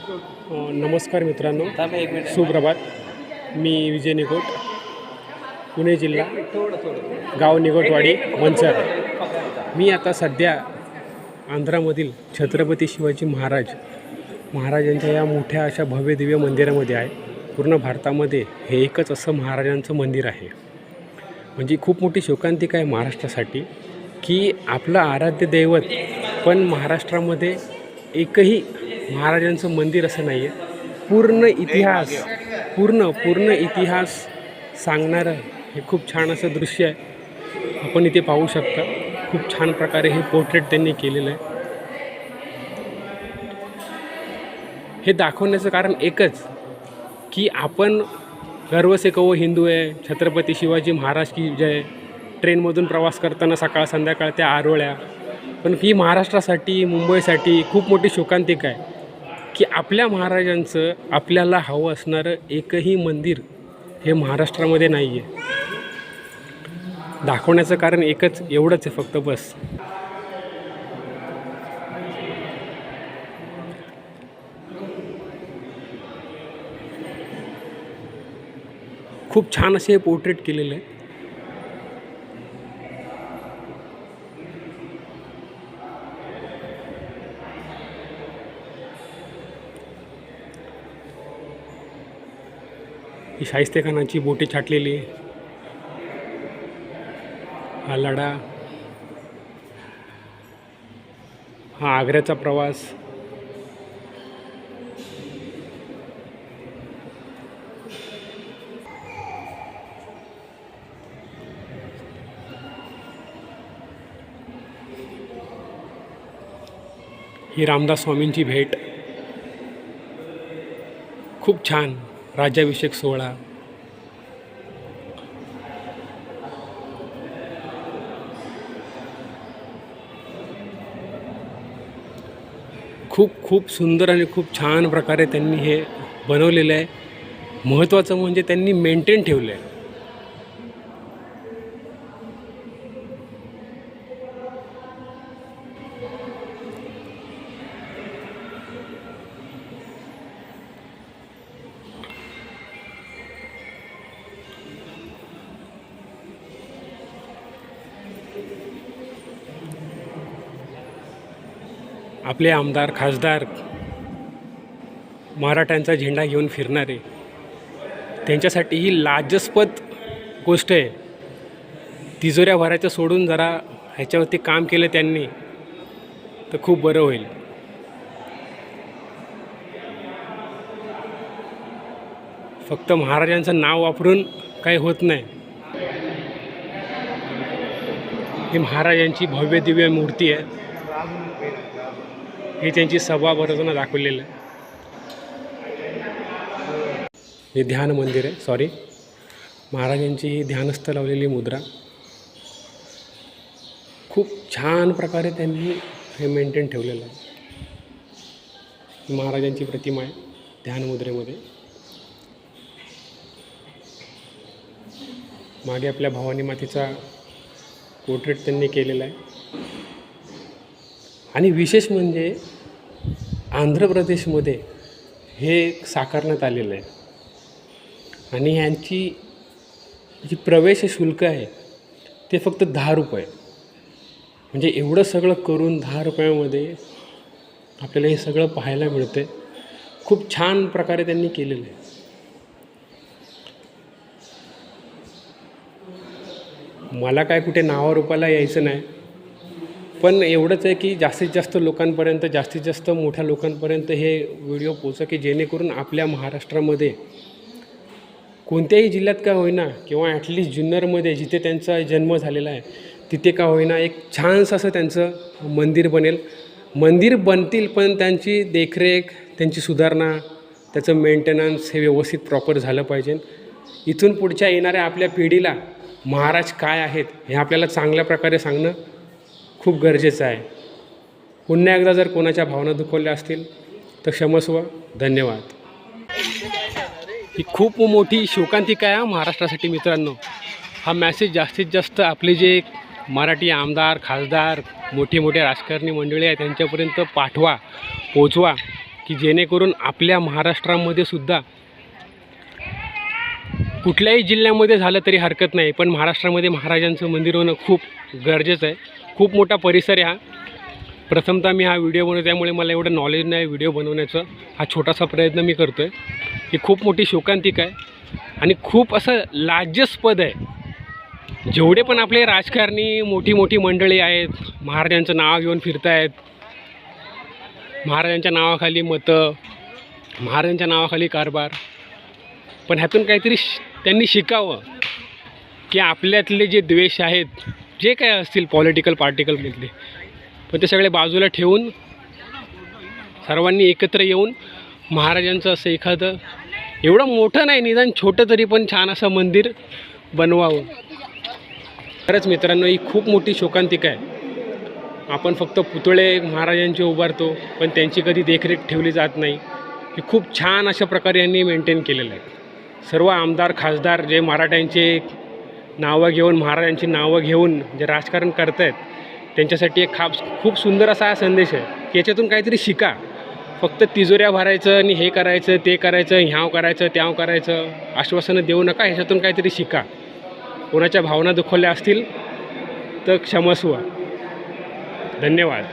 नमस्कार मित्रांनो, सुप्रभात. मी विजय निकोट, पुणे जिल्हा, गाव निकोटवाडी, मंचर. मी आता सध्या आंध्रामधील छत्रपती शिवाजी महाराजांच्या या मोठ्या अशा भव्य दिव्य मंदिरामध्ये आहे. पूर्ण भारतामध्ये हे एकच असं महाराजांचं मंदिर आहे. म्हणजे खूप मोठी शोकांतिका आहे महाराष्ट्रासाठी की आपलं आराध्य दैवत पण महाराष्ट्रामध्ये एकही महाराजांचं मंदिर असं नाही आहे. पूर्ण इतिहास सांगणारं हे खूप छान असं दृश्य आहे. आपण इथे पाहू शकता. खूप छान प्रकारे हे पोर्ट्रेट त्यांनी केलेलं आहे. हे दाखवण्याचं कारण एकच की आपण गर्व से कहो हिंदू आहे, छत्रपती शिवाजी महाराज की जय. ट्रेनमधून प्रवास करताना सकाळ संध्याकाळ त्या आरोळ्या. पण ही महाराष्ट्रासाठी, मुंबईसाठी खूप मोठी शोकांतिका आहे की आपल्या महाराजांचं आपल्याला हवं असणारं एकही मंदिर हे महाराष्ट्रामध्ये नाही आहे. दाखवण्याचं कारण एकच एवढंच आहे फक्त, बस. खूप छान असे पोर्ट्रेट केलेलं आहे. ही शाहिस्तेखानाची बोटे छाटलेली, हा लढा, हा आग्र्याचा प्रवास. ही रामदास स्वामींची भेट. खूप छान राज्याभिषेक सोहळा. खूप सुंदर आणि खूप छान प्रकारे त्यांनी हे बनवलेलं आहे. महत्त्वाचं म्हणजे त्यांनी मेंटेन ठेवलं आहे. आपले आमदार, खासदार मराठ्यांचा झेंडा घेऊन फिरणारे, त्यांच्यासाठी ही लाजस्पद गोष्ट आहे. तिजोऱ्या भरायचं सोडून जरा ह्याच्यावरती काम केलं त्यांनी तर खूप बरं होईल. फक्त महाराजांचं नाव वापरून काही होत नाही. ही महाराजांची भव्य दिव्य मूर्ती आहे. हे त्यांची सभा भरताना दाखवलेलं आहे. हे ध्यान मंदिर आहे. सॉरी, महाराजांची ही ध्यानस्थ लावलेली मुद्रा. खूप छान प्रकारे त्यांनी हे मेंटेन ठेवलेलं आहे. महाराजांची प्रतिमा आहे ध्यान मुद्रेमध्ये. मागे आपल्या भवानी मातेचा पोर्ट्रेट त्यांनी केलेला आहे. आणि विशेष म्हणजे आंध्र प्रदेशमध्ये हे साकारण्यात आलेलं आहे. आणि ह्यांची जी प्रवेश शुल्क आहे ते फक्त 10 रुपये. म्हणजे एवढं सगळं करून 10 रुपयामध्ये आपल्याला हे सगळं पाहायला मिळतं आहे. खूप छान प्रकारे त्यांनी केलेलं आहे. मला काय कुठे नावारूपाला यायचं नाही, पण एवढंच आहे की जास्तीत जास्त लोकांपर्यंत, जास्तीत जास्त मोठ्या लोकांपर्यंत हे व्हिडिओ पोहोचा की जेणेकरून आपल्या महाराष्ट्रामध्ये कोणत्याही जिल्ह्यात का होईना किंवा ॲटलिस्ट जुन्नरमध्ये जिथे त्यांचा जन्म झालेला आहे तिथे का होईना एक छानसं असं त्यांचं मंदिर बनेल. मंदिर बनतील पण त्यांची देखरेख, त्यांची सुधारणा, त्याचं मेंटेनन्स हे व्यवस्थित प्रॉपर झालं पाहिजे. इथून पुढच्या येणाऱ्या आपल्या पिढीला महाराज काय आहेत हे आपल्याला चांगल्या प्रकारे सांगणं खूप गरजेचं आहे. पुन्हा एकदा जर कोणाच्या भावना दुखवल्या असतील तर क्षमस्व. धन्यवाद. ही खूप मोठी शोकांतिका आहे महाराष्ट्रासाठी मित्रांनो. हा मॅसेज जास्तीत जास्त आपले जे मराठी आमदार, खासदार, मोठे राजकारणी मंडळी आहेत त्यांच्यापर्यंत पाठवा, पोचवा. की जेणेकरून आपल्या महाराष्ट्रामध्ये सुद्धा कुठल्याही जिल्ह्यामध्ये झालं तरी हरकत नाही, पण महाराष्ट्रामध्ये महाराजांचं मंदिर होणं खूप गरजेचं आहे. खूप मोठा परिसर आहे हा. प्रथमतः मी हा व्हिडिओ बनवतो, त्यामुळे मला एवढं नॉलेज नाही व्हिडिओ बनवण्याचं. हा छोटासा प्रयत्न मी करतो आहे. ही खूप मोठी शोकांतिका आहे आणि खूप असं लाज्यास्पद आहे. जेवढे पण आपले राजकारणी मोठी मोठी मंडळी आहेत, महाराजांचं नाव घेऊन फिरत आहेत, महाराजांच्या नावाखाली मतं, महाराजांच्या नावाखाली कारभार, पण ह्यातून काहीतरी त्यांनी शिकावं की आपल्यातले जे द्वेष आहेत, जे काय असतील पॉलिटिकल पार्टिकलमधले, पण ते सगळे बाजूला ठेवून सर्वांनी एकत्र येऊन महाराजांचं असं एखादं एवढं मोठं नाही, निदान छोटं तरी पण छान असं मंदिर बनवावं. खरंच मित्रांनो, ही खूप मोठी शोकांतिका आहे. आपण फक्त पुतळे महाराजांचे उभारतो, पण त्यांची कधी देखरेख ठेवली जात नाही. हे खूप छान अशा प्रकारे यांनी मेंटेन केलेलं आहे. सर्व आमदार खासदार जे मराठ्यांचे नावं घेऊन, महाराजांची नावं घेऊन जे राजकारण करत आहेत, त्यांच्यासाठी एक खूप सुंदर असा हा संदेश आहे की याच्यातून काहीतरी शिका. फक्त तिजोऱ्या भरायचं आणि हे करायचं ते करायचं, ह्याव करायचं त्याव करायचं, आश्वासनं देऊ नका. ह्याच्यातून काहीतरी शिका. कोणाच्या भावना दुखवल्या असतील तर क्षमस्व. धन्यवाद.